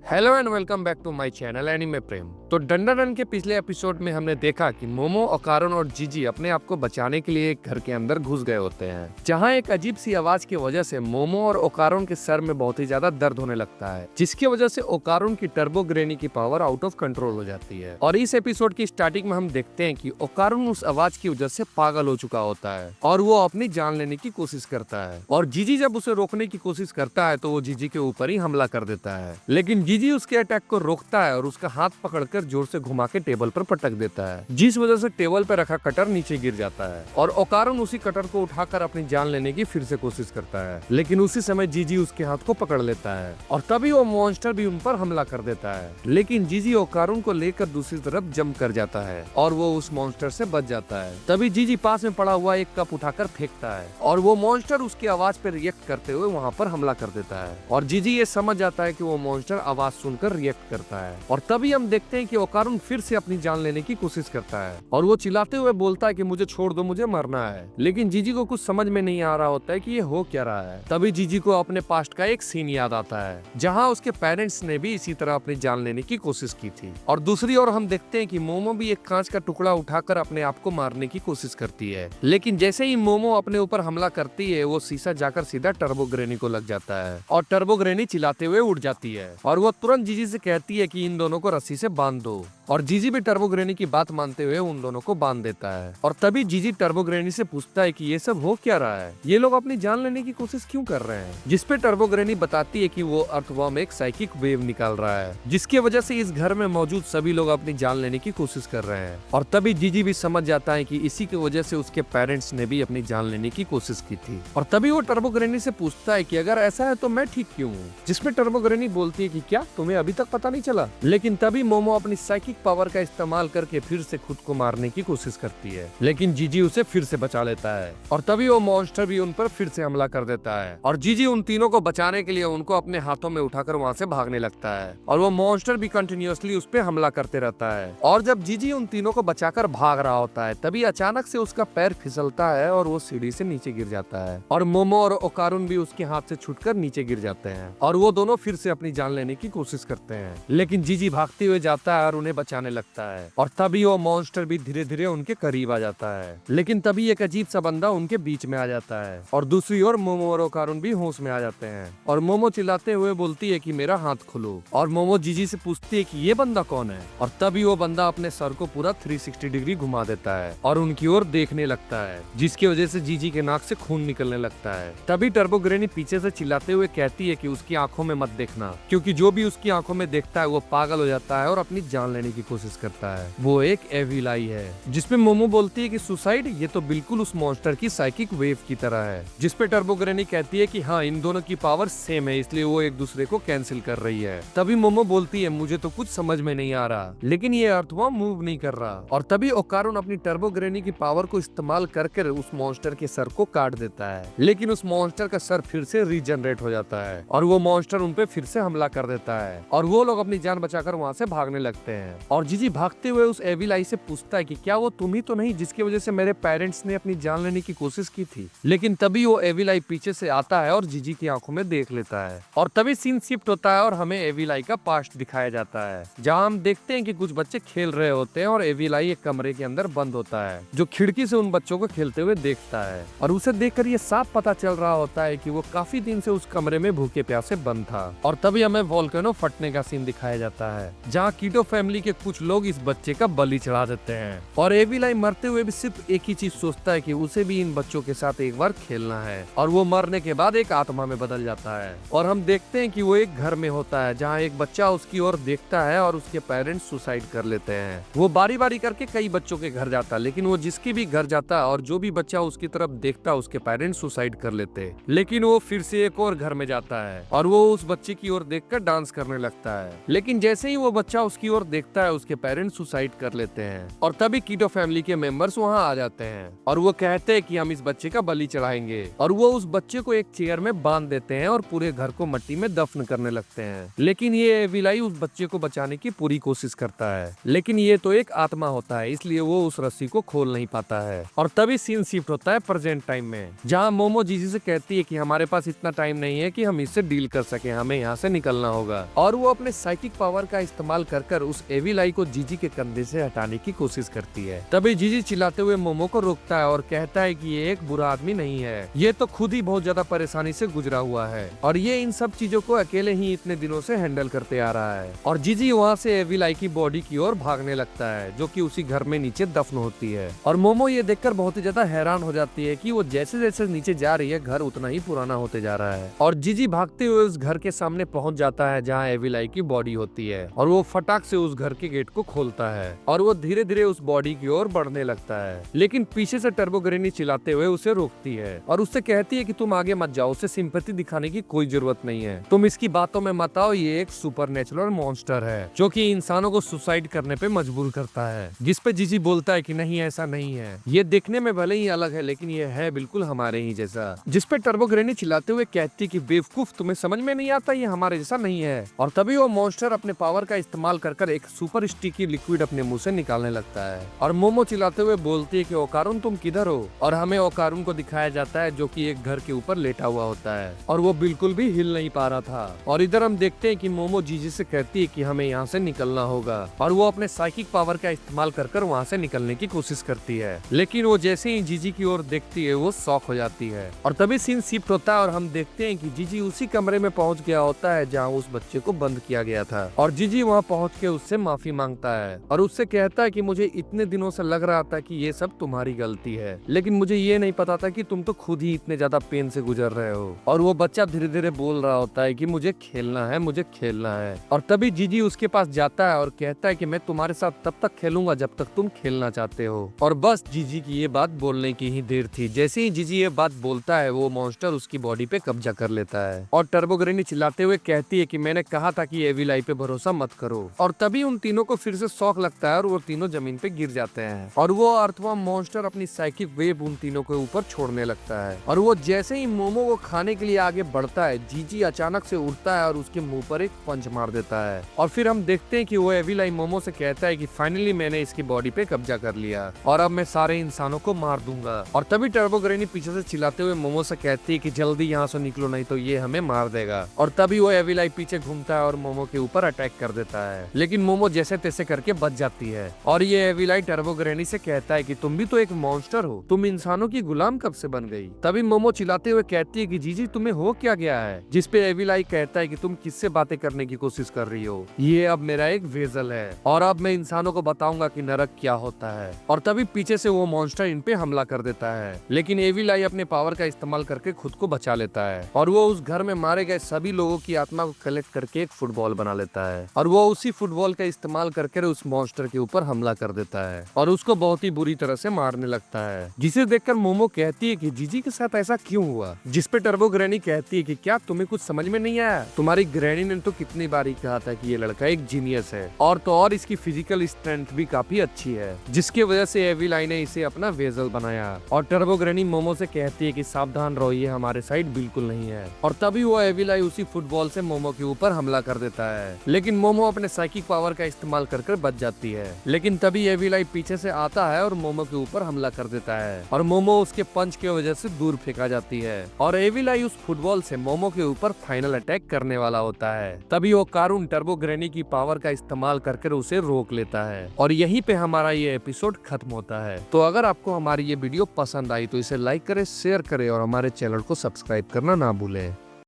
Hello and welcome back to my channel anime Prem. तो डंडारन के पिछले एपिसोड में हमने देखा कि मोमो, ओकारोन और जीजी अपने आप को बचाने के लिए एक घर के अंदर घुस गए होते हैं, जहां एक अजीब सी आवाज की वजह से मोमो और ओकारोन के सर में बहुत ही ज्यादा दर्द होने लगता है, जिसकी वजह से ओकारोन की टर्बो ग्रेनी की पावर आउट ऑफ कंट्रोल हो जाती है। और इस एपिसोड की स्टार्टिंग में हम देखते हैं कि ओकारोन उस आवाज की वजह से पागल हो चुका होता है और वो अपनी जान लेने की कोशिश करता है। और जीजी जब उसे रोकने की कोशिश करता है तो वो जीजी के ऊपर ही हमला कर देता है, लेकिन जीजी उसके अटैक को रोकता है और उसका हाथ पकड़कर जोर से घुमा के टेबल पर पटक देता है, जिस वजह से टेबल पर रखा कटर नीचे गिर जाता है। और ओकारोन उसी कटर को उठाकर अपनी जान लेने की फिर से कोशिश करता है, लेकिन उसी समय जीजी उसके हाथ को पकड़ लेता है और तभी वो मॉन्स्टर भी उन पर हमला कर देता है। लेकिन जीजी ओकारोन को लेकर दूसरी तरफ जंप कर जाता है और वो उस मॉन्स्टर से बच जाता है। तभी जीजी पास में पड़ा हुआ एक कप उठाकर फेंकता है और वो मॉन्स्टर उसकी आवाज पर रिएक्ट करते हुए वहाँ पर हमला कर देता है। और जीजी ये समझ जाता है कि वो मॉन्स्टर आवाज सुनकर रिएक्ट करता है और तभी हम देखते हैं कि ओकारोन फिर से अपनी जान लेने की कोशिश करता है और वो चिल्लाते हुए बोलता है कि मुझे छोड़ दो, मुझे मरना है। लेकिन जीजी को कुछ समझ में नहीं आ रहा होता है कि ये हो क्या रहा है। तभी जीजी को अपने पास्ट का एक सीन याद आता है जहाँ उसके पेरेंट्स ने भी इसी तरह अपनी जान लेने की कोशिश की थी। और दूसरी ओर हम देखते हैं कि मोमो भी एक कांच का टुकड़ा उठाकर अपने आप को मारने की कोशिश करती है, लेकिन जैसे ही मोमो अपने ऊपर हमला करती है वो शीशा जाकर सीधा टर्बो ग्रेनी को लग जाता है और टर्बो ग्रेनी चिल्लाते हुए उड़ जाती है और वो तुरंत जीजी से कहती है कि इन दोनों को रस्सी से बांध दो। और जीजी भी टर्बो ग्रेनी की बात मानते हुए उन दोनों को बांध देता है। और तभी जीजी टर्बो ग्रेनी से पूछता है कि ये सब हो क्या रहा है, ये लोग अपनी जान लेने की कोशिश क्यों कर रहे हैं। जिस पे टर्बो ग्रेनी बताती है कि वो अर्थवर्म एक साइकिक वेव निकाल रहा है, जिसकी वजह से इस घर में मौजूद सभी लोग अपनी जान लेने की कोशिश कर रहे हैं। और तभी जीजी भी समझ जाता है कि इसी की वजह से उसके पेरेंट्स ने भी अपनी जान लेने की कोशिश की थी। और तभी वो टर्बो ग्रेनी से पूछता है कि अगर ऐसा है तो मैं ठीक क्यों हूँ, जिसपे टर्बो ग्रेनी बोलती है कि क्या तुम्हें अभी तक पता नहीं चला। लेकिन तभी मोमो अपनी साइकिक पावर का इस्तेमाल करके फिर से खुद को मारने की कोशिश करती है, लेकिन जीजी उसे फिर से बचा लेता है और तभी वो मॉन्स्टर भी उन पर फिर से हमला कर देता है। और जीजी उन तीनों को बचाने के लिए उनको अपने हाथों में उठाकर वहाँ से भागने लगता है और वो मॉन्स्टर भी कंटिन्यूअसली उस पर हमला करते रहता है। और जब जीजी उन तीनों को बचाकर भाग रहा होता है तभी अचानक से उसका पैर फिसलता है और वो सीढ़ी से नीचे गिर जाता है और मोमो और ओकारुन भी उसके हाथ से छूटकर नीचे गिर जाते हैं और वो दोनों फिर से अपनी जान लेने की कोशिश करते हैं, लेकिन जीजी भागते हुए जाता है और उन्हें बचाने लगता है। और तभी वो मॉन्स्टर भी धीरे धीरे उनके करीब आ जाता है, लेकिन तभी एक अजीब सा बंदा उनके बीच में आ जाता है और दूसरी ओर मोमो और ओकारुन भी होश में आ जाते हैं और मोमो चिल्लाते हुए बोलती है कि मेरा हाथ खोलो। और मोमो जीजी से पूछती है कि ये बंदा कौन है और तभी वो बंदा अपने सर को पूरा 360 डिग्री घुमा देता है और उनकी ओर देखने लगता है, जिसकी वजह से जीजी के नाक से खून निकलने लगता है। तभी टर्बो ग्रेनी पीछे से चिल्लाते हुए कहती है कि उसकी आंखों में मत देखना, क्योंकि जो भी उसकी आंखों में देखता है वो पागल हो जाता है और अपनी जान लेने की कोशिश करता है। वो एक एविल आई है। जिसपे मोमो बोलती है कि सुसाइड, ये तो बिल्कुल उस मॉन्स्टर की साइकिक वेव की तरह है। जिसपे टर्बो ग्रेनी कहती है कि हाँ, इन दोनों की पावर सेम है, इसलिए वो एक दूसरे को कैंसिल कर रही है। तभी मोमो बोलती है मुझे तो कुछ समझ में नहीं आ रहा, लेकिन ये अर्थवर्म मूव नहीं कर रहा। और तभी ओकारुन अपनी टर्बो ग्रेनी की पावर को इस्तेमाल करके उस मॉन्स्टर के सर को काट देता है, लेकिन उस मॉन्स्टर का सर फिर से रीजनरेट हो जाता है और वो मॉन्स्टर उन पे फिर से हमला कर देता है और वो लोग अपनी जान बचाकर वहाँ से भागने लगते हैं। और जीजी भागते हुए उस एविल आई से पूछता है कि क्या वो तुम ही तो नहीं जिसकी वजह से मेरे पेरेंट्स ने अपनी जान लेने की कोशिश की थी। लेकिन तभी वो एविल आई पीछे से आता है और जीजी की आंखों में देख लेता है और तभी सीन शिफ्ट होता है और हमें एविल आई का पास्ट दिखाया जाता है, जहाँ हम देखते हैं कि कुछ बच्चे खेल रहे होते हैं और एविल आई एक कमरे के अंदर बंद होता है, जो खिड़की से उन बच्चों को खेलते हुए देखता है और उसे देखकर ये साफ पता चल रहा होता है कि वो काफी दिन से उस कमरे में भूखे प्यासे बंद था। और तभी हमें वोल्केनो फटने का सीन दिखाया जाता है, जहाँ कीटो फैमिली के कुछ लोग इस बच्चे का बलि चढ़ा देते हैं और एविल आई मरते हुए भी सिर्फ एक ही चीज सोचता है कि उसे भी इन बच्चों के साथ एक बार खेलना है और वो मरने के बाद एक आत्मा में बदल जाता है। और हम देखते हैं कि वो एक घर में होता है, जहाँ एक बच्चा उसकी ओर देखता है और उसके पेरेंट्स सुसाइड कर लेते हैं। वो बारी बारी करके कई बच्चों के घर जाता है, लेकिन वो जिसके भी घर जाता है और जो भी बच्चा उसकी तरफ देखता उसके पेरेंट्स सुसाइड कर लेते, लेकिन वो फिर से एक और घर में जाता है और वो उस बच्चे की ओर देखकर डांस करने लगता है। लेकिन जैसे ही वो बच्चा उसकी ओर देखता है उसके पेरेंट्स सुसाइड कर लेते हैं और तभी कीटो फैमिली के मेंबर्स वहाँ आ जाते हैं और वो कहते हैं कि हम इस बच्चे का बलि चढ़ाएंगे और वो उस बच्चे को एक चेयर में बांध देते हैं और पूरे घर को मिट्टी में दफन करने लगते हैं। लेकिन ये एविलाई उस बच्चे को बचाने की पूरी कोशिश करता है, लेकिन ये तो एक आत्मा होता है, इसलिए वो उस रस्सी को खोल नहीं पाता है। और तभी सीन शिफ्ट होता है प्रेजेंट टाइम में, जहाँ मोमो जीजी से कहती है कि हमारे पास इतना टाइम नहीं है कि हम इससे डील कर सके, हमें यहाँ से निकलना होगा। और वो अपने साइकिक पावर का इस्तेमाल कर उस एविलाई को जीजी के कंधे से हटाने की कोशिश करती है। तभी जीजी चिल्लाते हुए मोमो को रोकता है और कहता है कि ये एक बुरा आदमी नहीं है, ये तो खुद ही बहुत ज्यादा परेशानी से गुजरा हुआ है और ये इन सब चीजों को अकेले ही इतने दिनों से हैंडल करते आ रहा है। और जीजी वहाँ से एविलाई की बॉडी की ओर भागने लगता है, जो कि उसी घर में नीचे दफन होती है। और मोमो ये देखकर बहुत ही ज्यादा हैरान हो जाती है कि वो जैसे जैसे नीचे जा रही है घर उतना ही पुराना होते जा रहा है। और जीजी भागते हुए उस घर के सामने पहुंच जाता है जहाँ एविलाई की बॉडी होती है और वो फटाक से उस घर के गेट को खोलता है और वो धीरे धीरे उस बॉडी की ओर बढ़ने लगता है। लेकिन पीछे से टर्बो ग्रैनी चिल्लाते हुए उसे रोकती है और उससे कहती है कि तुम आगे मत जाओ, उसे सिंपैथी दिखाने की कोई जरूरत नहीं है, तुम इसकी बातों में मत आओ, ये एक सुपरनेचुरल मॉन्स्टर है जो कि इंसानों को सुसाइड करने पे मजबूर करता है। जिस पे जीजी बोलता है कि नहीं ऐसा नहीं है, ये देखने में भले ही अलग है लेकिन ये है बिल्कुल हमारे ही जैसा। जिस पे टर्बो ग्रैनी चिल्लाते हुए कहती कि बेवकूफ, तुम्हें समझ में नहीं आता, ये हमारे जैसा नहीं है। और तभी वो मॉन्स्टर अपने पावर का इस्तेमाल कर एक सुपर स्टिकी लिक्विड अपने मुंह से निकालने लगता है और मोमो चिल्लाते हुए बोलती है कि ओकारुन तुम किधर हो। और हमें ओकारुन को दिखाया जाता है जो कि एक घर के ऊपर लेटा हुआ होता है और वो बिल्कुल भी हिल नहीं पा रहा था। और इधर हम देखते हैं कि मोमो जीजी से कहती है कि हमें यहाँ से निकलना होगा और वो अपने साइकिक पावर का इस्तेमाल कर वहाँ से निकलने की कोशिश करती है। लेकिन वो जैसे ही जीजी की ओर देखती है वो शॉक हो जाती है और तभी सीन शिफ्ट होता है और हम देखते हैं कि जीजी उसी कमरे में पहुंच गया होता है जहाँ उस बच्चे को बंद किया गया था। और जीजी वहाँ पहुंच के उससे माफी मांगता है और उससे कहता है कि मुझे इतने दिनों से लग रहा था कि ये सब तुम्हारी गलती है, लेकिन मुझे ये नहीं पता था कि तुम तो खुद ही इतने ज्यादा पेन से गुजर रहे हो। और वो बच्चा धीरे धीरे बोल रहा होता है कि मुझे खेलना है, मुझे खेलना है। और तभी जीजी उसके पास जाता है और कहता है कि मैं तुम्हारे साथ तब तक खेलूंगा जब तक तुम खेलना चाहते हो। और बस जीजी की ये बात बोलने की ही देर थी, जैसे ही जीजी ये बात बोलता है वो मॉन्स्टर उसकी बॉडी पे कब्जा कर लेता है। और टर्बो ग्रैनी चिल्लाते हुए कहती है कि मैंने कहा था कि एविलाई पे भरोसा मत करो। और तभी उन तीनों को फिर से शौक लगता है और वो तीनों जमीन पे गिर जाते हैं और वो अर्थवर्म मॉन्स्टर अपनी साइकिक वेव उन तीनों के ऊपर छोड़ने लगता है। और वो जैसे ही मोमो को खाने के लिए आगे बढ़ता है, जीजी अचानक से उड़ता है और उसके मुंह पर एक पंच मार देता है। और फिर हम देखते हैं कि वो एविलाई मोमो से कहता है कि फाइनली मैंने इसकी बॉडी पे कब्जा कर लिया और अब मैं सारे इंसानों को मार दूंगा। और तभी टर्बो ग्रैनी पीछे से चिल्लाते हुए मोमो से कहती है कि जल्दी यहाँ से निकलो नहीं तो ये हमें मार देगा। और तभी वो एविलाई पीछे घूमता है और मोमो के ऊपर अटैक कर देता है, लेकिन मोमो जैसे तैसे करके बच जाती है। और ये एविलाई टर्बो ग्रैनी से कहता है कि तुम भी तो एक मॉन्स्टर हो, तुम इंसानों की गुलाम कब से बन गई। तभी मोमो चिल्लाते हुए कहती है कि जीजी तुम्हें हो क्या गया है। जिस पे एविलाई कहता है कि तुम किससे बातें करने की कोशिश कर रही हो, ये अब मेरा एक वेजल है और अब मैं इंसानों को बताऊंगा कि नरक क्या होता है। और तभी पीछे से वो मॉन्स्टर इन पे हमला कर देता है, लेकिन एविलाई अपने पावर का इस्तेमाल करके खुद को बचा लेता है और वो उस घर में मारे गए सभी लोगों की आत्मा को कलेक्ट करके एक फुटबॉल बना लेता है और वो उसी फुटबॉल का इस्तेमाल करके उस मॉन्स्टर के ऊपर हमला कर देता है और उसको बहुत ही बुरी तरह से मारने लगता है। जिसे देखकर मोमो कहती है कि जीजी के साथ ऐसा क्यों हुआ। जिस पे टर्बो ग्रैनी कहती है कि क्या तुम्हें कुछ समझ में नहीं आया, तुम्हारी ग्रैनी ने तो कितनी बार ही कहा था कि ये लड़का एक जीनियस है और तो और इसकी फिजिकल स्ट्रेंथ भी काफी अच्छी है, जिसकी वजह से एविलाई ने इसे अपना वेजल बनाया। और टर्बो ग्रैनी मोमो से कहती है कि सावधान रहो, ये हमारे साइड बिल्कुल नहीं है। और तभी वो एविलाई उसी फुटबॉल से मोमो के ऊपर हमला कर देता है, लेकिन मोमो अपने साइकिक पावर का इस्तेमाल कर बच जाती है। लेकिन तभी एविलाई पीछे से आता है और मोमो के ऊपर हमला कर देता है और मोमो उसके पंच की वजह से दूर फेंका जाती है और एविलाई उस फुटबॉल से मोमो के ऊपर फाइनल अटैक करने वाला होता है। तभी वो कारून टर्बो ग्रैनी की पावर का इस्तेमाल करके उसे रोक लेता है और यहीं पे हमारा ये एपिसोड खत्म होता है। तो अगर आपको हमारी ये वीडियो पसंद आई तो इसे लाइक करे, शेयर करे और हमारे चैनल को सब्सक्राइब करना ना भूलें।